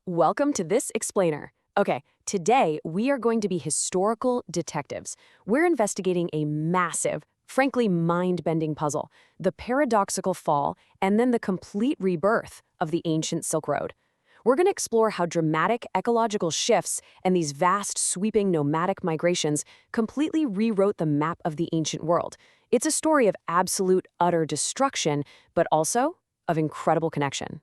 Welcome to this explainer. Okay, today we are going to be historical detectives. We're investigating a massive, frankly mind-bending puzzle, the paradoxical fall and then the complete rebirth of the ancient Silk Road. We're going to explore how dramatic ecological shifts and these vast, sweeping nomadic migrations completely rewrote the map of the ancient world. It's a story of absolute, utter destruction, but also of incredible connection.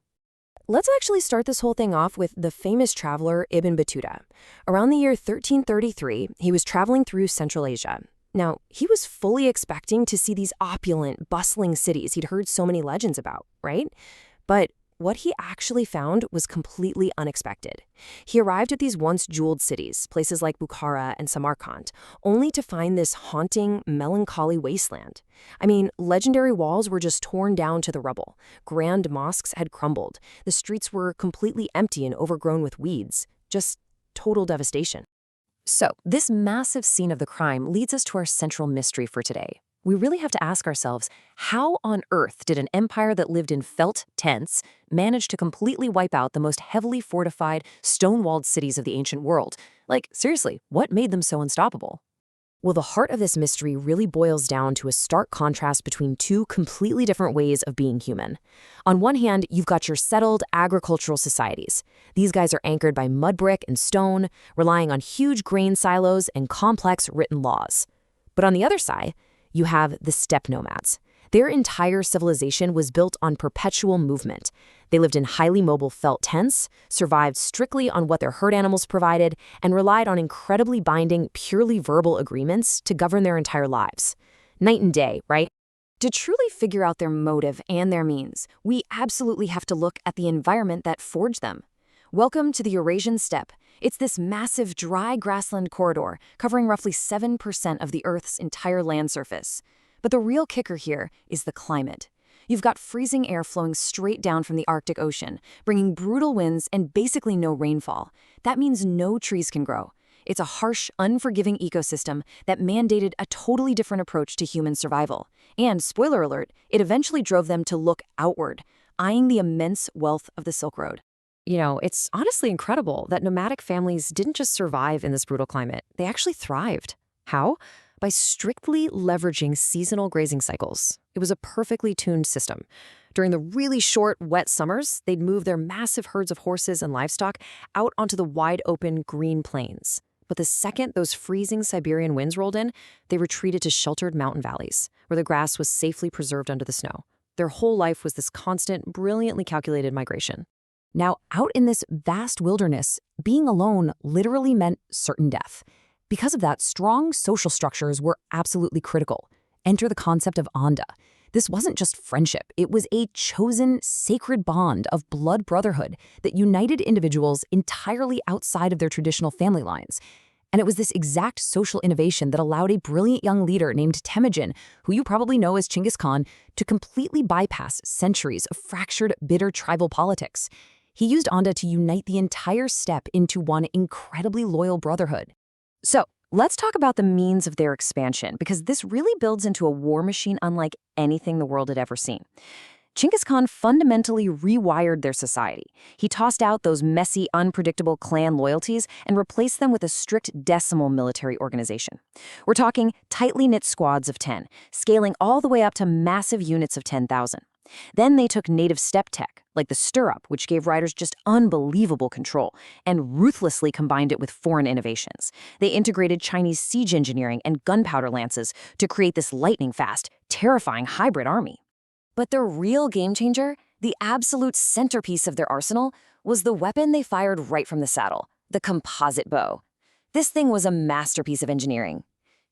Let's actually start this whole thing off with the famous traveler Ibn Battuta. Around the year 1333, he was traveling through Central Asia. Now, he was fully expecting to see these opulent, bustling cities he'd heard so many legends about, right? But what he actually found was completely unexpected. He arrived at these once jeweled cities, places like Bukhara and Samarkand, only to find this haunting, melancholy wasteland. I mean, legendary walls were just torn down to the rubble. Grand mosques had crumbled. The streets were completely empty and overgrown with weeds. Just total devastation. So, this massive scene of the crime leads us to our central mystery for today. We really have to ask ourselves, how on earth did an empire that lived in felt tents manage to completely wipe out the most heavily fortified, stone-walled cities of the ancient world? Like, seriously, what made them so unstoppable? Well, the heart of this mystery really boils down to a stark contrast between two completely different ways of being human. On one hand, you've got your settled agricultural societies. These guys are anchored by mud brick and stone, relying on huge grain silos and complex written laws. But on the other side, you have the steppe nomads. Their entire civilization was built on perpetual movement. They lived in highly mobile felt tents, survived strictly on what their herd animals provided, and relied on incredibly binding, purely verbal agreements to govern their entire lives. Night and day, right? To truly figure out their motive and their means, we absolutely have to look at the environment that forged them. Welcome to the Eurasian Steppe. It's this massive, dry grassland corridor covering roughly 7% of the Earth's entire land surface. But the real kicker here is the climate. You've got freezing air flowing straight down from the Arctic Ocean, bringing brutal winds and basically no rainfall. That means no trees can grow. It's a harsh, unforgiving ecosystem that mandated a totally different approach to human survival. And, spoiler alert, it eventually drove them to look outward, eyeing the immense wealth of the Silk Road. You know, it's honestly incredible that nomadic families didn't just survive in this brutal climate, they actually thrived. How? By strictly leveraging seasonal grazing cycles. It was a perfectly tuned system. During the really short, wet summers, they'd move their massive herds of horses and livestock out onto the wide-open green plains. But the second those freezing Siberian winds rolled in, they retreated to sheltered mountain valleys, where the grass was safely preserved under the snow. Their whole life was this constant, brilliantly calculated migration. Now, out in this vast wilderness, being alone literally meant certain death. Because of that, strong social structures were absolutely critical. Enter the concept of onda. This wasn't just friendship, it was a chosen, sacred bond of blood brotherhood that united individuals entirely outside of their traditional family lines. And it was this exact social innovation that allowed a brilliant young leader named Temujin, who you probably know as Genghis Khan, to completely bypass centuries of fractured, bitter tribal politics. He used onda to unite the entire steppe into one incredibly loyal brotherhood. So, let's talk about the means of their expansion, because this really builds into a war machine unlike anything the world had ever seen. Genghis Khan fundamentally rewired their society. He tossed out those messy, unpredictable clan loyalties and replaced them with a strict decimal military organization. We're talking tightly knit squads of 10, scaling all the way up to massive units of 10,000. Then they took native steppe tech, like the stirrup, which gave riders just unbelievable control, and ruthlessly combined it with foreign innovations. They integrated Chinese siege engineering and gunpowder lances to create this lightning-fast, terrifying hybrid army. But their real game-changer, the absolute centerpiece of their arsenal, was the weapon they fired right from the saddle, the composite bow. This thing was a masterpiece of engineering.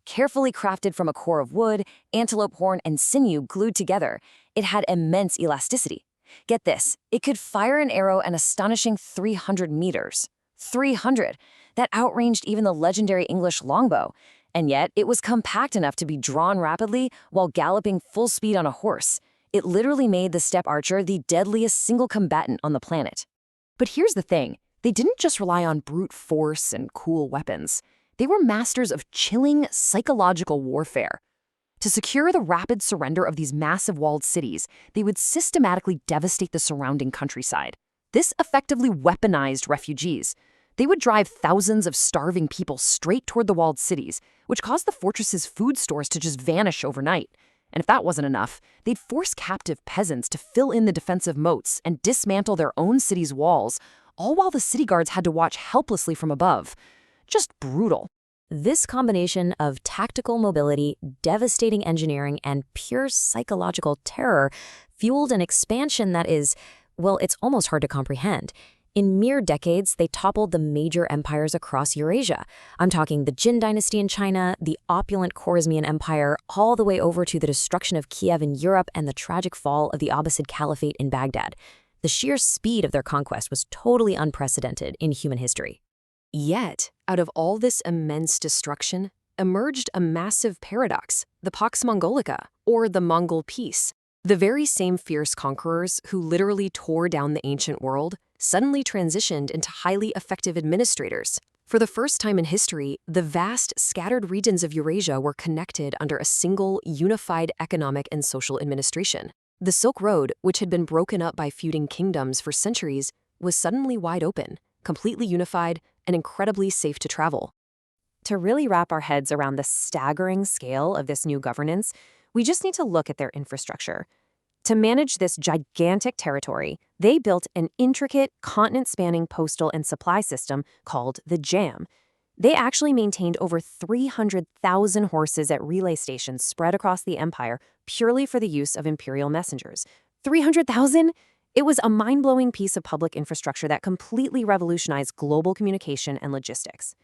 Carefully crafted from a core of wood, antelope horn, and sinew glued together, it had immense elasticity. Get this, it could fire an arrow an astonishing 300 meters. 300! That outranged even the legendary English longbow. And yet, it was compact enough to be drawn rapidly while galloping full speed on a horse. It literally made the steppe archer the deadliest single combatant on the planet. But here's the thing, they didn't just rely on brute force and cool weapons. They were masters of chilling psychological warfare. To secure the rapid surrender of these massive walled cities, they would systematically devastate the surrounding countryside. This effectively weaponized refugees. They would drive thousands of starving people straight toward the walled cities, which caused the fortress's food stores to just vanish overnight. And if that wasn't enough, they'd force captive peasants to fill in the defensive moats and dismantle their own city's walls, all while the city guards had to watch helplessly from above. Just brutal. This combination of tactical mobility, devastating engineering, and pure psychological terror fueled an expansion that is, well, it's almost hard to comprehend. In mere decades, they toppled the major empires across Eurasia. I'm talking the Jin dynasty in China, the opulent Khwarezmian Empire, all the way over to the destruction of Kiev in Europe and the tragic fall of the Abbasid Caliphate in Baghdad. The sheer speed of their conquest was totally unprecedented in human history. Yet, out of all this immense destruction, emerged a massive paradox, the Pax Mongolica, or the Mongol Peace. The very same fierce conquerors who literally tore down the ancient world suddenly transitioned into highly effective administrators. For the first time in history, the vast, scattered regions of Eurasia were connected under a single, unified economic and social administration. The Silk Road, which had been broken up by feuding kingdoms for centuries, was suddenly wide open, completely unified, and incredibly safe to travel. To really wrap our heads around the staggering scale of this new governance, we just need to look at their infrastructure. To manage this gigantic territory, they built an intricate, continent-spanning postal and supply system called the JAM. They actually maintained over 300,000 horses at relay stations spread across the empire purely for the use of imperial messengers. 300,000? It was a mind-blowing piece of public infrastructure that completely revolutionized global communication and logistics.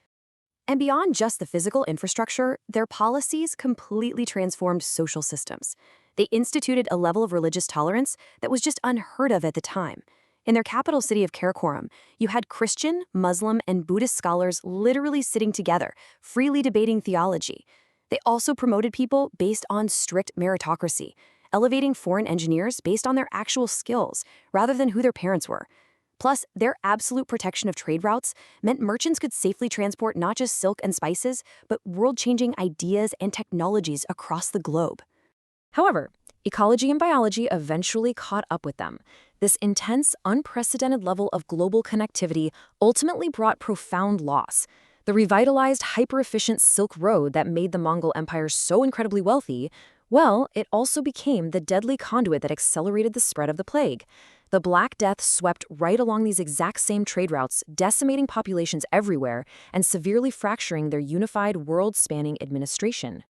And beyond just the physical infrastructure, their policies completely transformed social systems. They instituted a level of religious tolerance that was just unheard of at the time. In their capital city of Karakoram, you had Christian, Muslim, and Buddhist scholars literally sitting together, freely debating theology. They also promoted people based on strict meritocracy, elevating foreign engineers based on their actual skills rather than who their parents were. Plus, their absolute protection of trade routes meant merchants could safely transport not just silk and spices, but world-changing ideas and technologies across the globe. However, ecology and biology eventually caught up with them. This intense, unprecedented level of global connectivity ultimately brought profound loss. The revitalized, hyper-efficient Silk Road that made the Mongol Empire so incredibly wealthy, well, it also became the deadly conduit that accelerated the spread of the plague. The Black Death swept right along these exact same trade routes, decimating populations everywhere and severely fracturing their unified, world-spanning administration.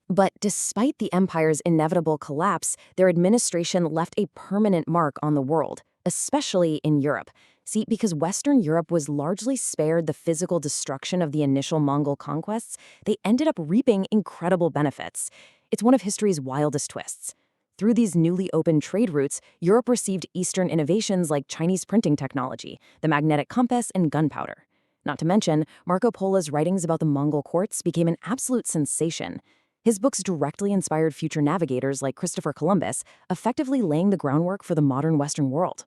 But despite the empire's inevitable collapse, their administration left a permanent mark on the world, especially in Europe. See, because Western Europe was largely spared the physical destruction of the initial Mongol conquests, they ended up reaping incredible benefits. It's one of history's wildest twists. Through these newly opened trade routes, Europe received Eastern innovations like Chinese printing technology, the magnetic compass, and gunpowder. Not to mention, Marco Polo's writings about the Mongol courts became an absolute sensation. His books directly inspired future navigators like Christopher Columbus, effectively laying the groundwork for the modern Western world.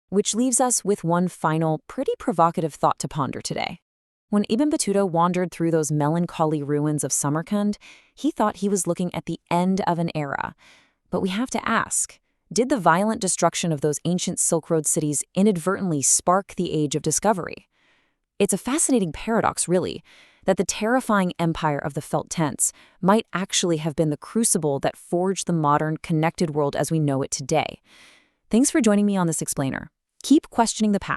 Which leaves us with one final, pretty provocative thought to ponder today. When Ibn Battuta wandered through those melancholy ruins of Samarkand, he thought he was looking at the end of an era. But we have to ask, did the violent destruction of those ancient Silk Road cities inadvertently spark the age of discovery? It's a fascinating paradox, really, that the terrifying empire of the felt tents might actually have been the crucible that forged the modern, connected world as we know it today. Thanks for joining me on this explainer. Keep questioning the past.